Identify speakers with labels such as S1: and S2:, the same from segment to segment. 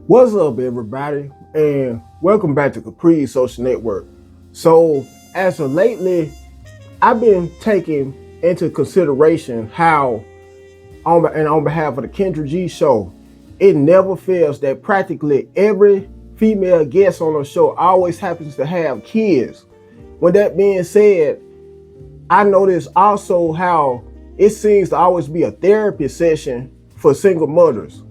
S1: What's up, everybody, and welcome back to Capri Social Network. So, as of lately, I've been taking into consideration how, on behalf of the Kendra G show, it never fails that practically every female guest on the show always happens to have kids. With that being said, I notice also how it seems to always be a therapy session for single mothers.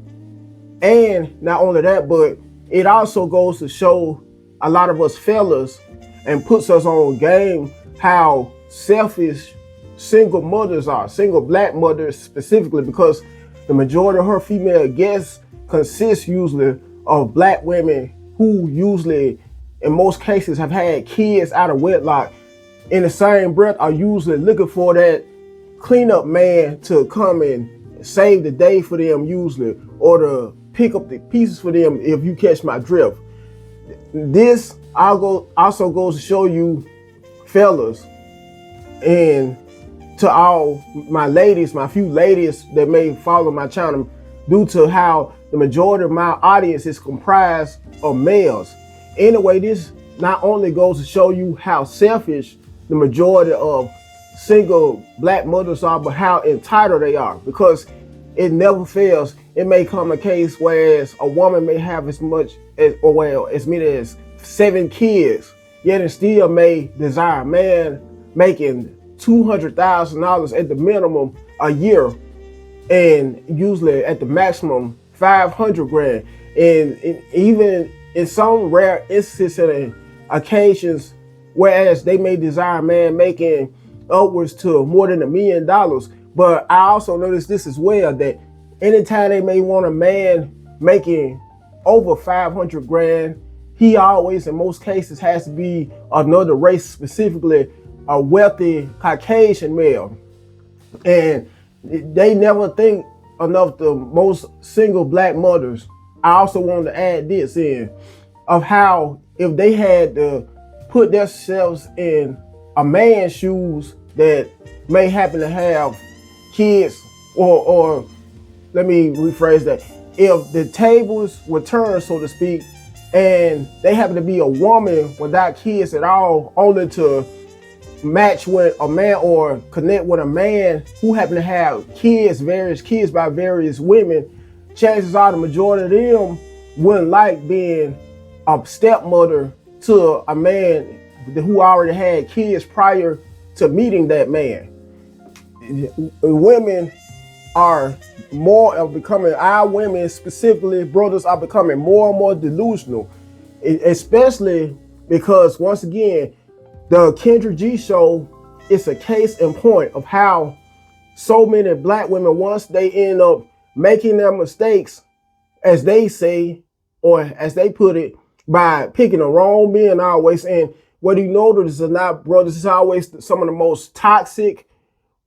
S1: And not only that, but it also goes to show a lot of us fellas and puts us on game how selfish single mothers are, single black mothers specifically, because the majority of her female guests consists usually of black women who usually, in most cases, have had kids out of wedlock. In the same breath, are usually looking for that cleanup man to come and save the day for them usually, or to pick up the pieces for them, if you catch my drift. This also goes to show you, fellas, and to all my ladies, my few ladies that may follow my channel, due to how the majority of my audience is comprised of males. Anyway, this not only goes to show you how selfish the majority of single black mothers are, but how entitled they are, because it never fails. It may come a case whereas a woman may have as many as 7 kids, yet and still may desire a man making $200,000 at the minimum a year, and usually at the maximum 500 grand. And even in some rare instances and occasions, whereas they may desire a man making upwards to more than $1 million. But I also noticed this as well, that anytime they may want a man making over 500 grand, he always, in most cases, has to be another race, specifically a wealthy Caucasian male. And they never think enough, the most single black mothers. I also wanted to add this in, of how if they had to put themselves in a man's shoes that may happen to have kids, or let me rephrase that, if the tables were turned, so to speak, and they happen to be a woman without kids at all, only to match with a man or connect with a man who happen to have kids, various kids by various women, chances are the majority of them wouldn't like being a stepmother to a man who already had kids prior to meeting that man. Women are more of becoming, our women specifically, brothers, are becoming more and more delusional, especially because, once again, the Kendra G show is a case in point of how so many black women, once they end up making their mistakes, as they say, or as they put it, by picking the wrong men always. And whether you notice or not, brothers, it's always some of the most toxic,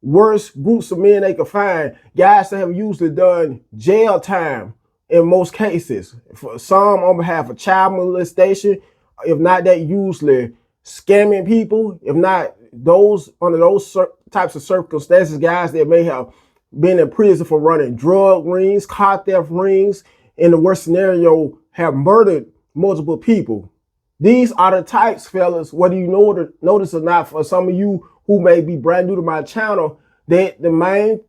S1: worst groups of men they can find. Guys that have usually done jail time in most cases. For some on behalf of child molestation, if not that, usually scamming people. If not those, under those types of circumstances, guys that may have been in prison for running drug rings, car theft rings, in the worst scenario, have murdered multiple people. These are the types, fellas, whether you notice or not, for some of you who may be brand new to my channel, that the main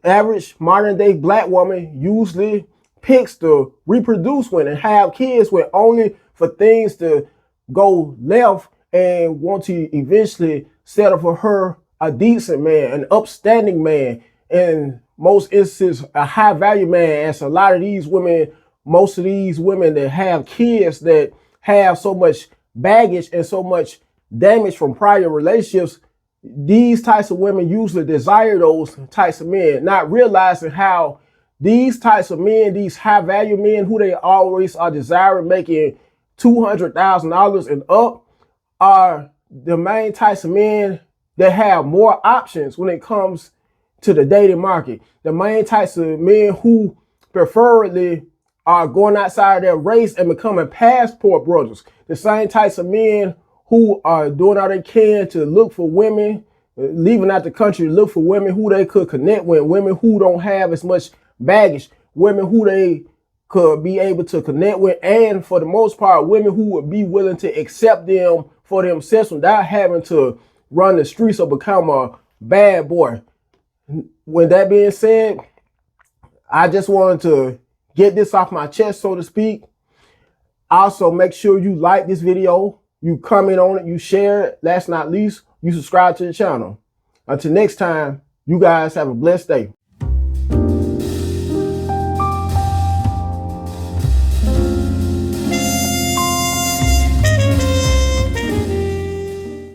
S1: average modern day black woman usually picks to reproduce with and have kids with, only for things to go left, and want to eventually settle for her a decent man, an upstanding man, in most instances a high value man. As a lot of these women, most of these women that have kids that have so much baggage and so much damage from prior relationships, these types of women usually desire those types of men, not realizing how these types of men, these high value men who they always are desiring making $200,000 and up, are the main types of men that have more options when it comes to the dating market. The main types of men who preferably are going outside their race and becoming passport brothers. The same types of men who are doing all they can to look for women, leaving out the country to look for women who they could connect with, women who don't have as much baggage, women who they could be able to connect with, and for the most part, women who would be willing to accept them for themselves without having to run the streets or become a bad boy. With that being said, I just wanted to get this off my chest, so to speak. Also, make sure you like this video, you comment on it, you share it. Last but not least, you subscribe to the channel. Until next time, you guys have a blessed day.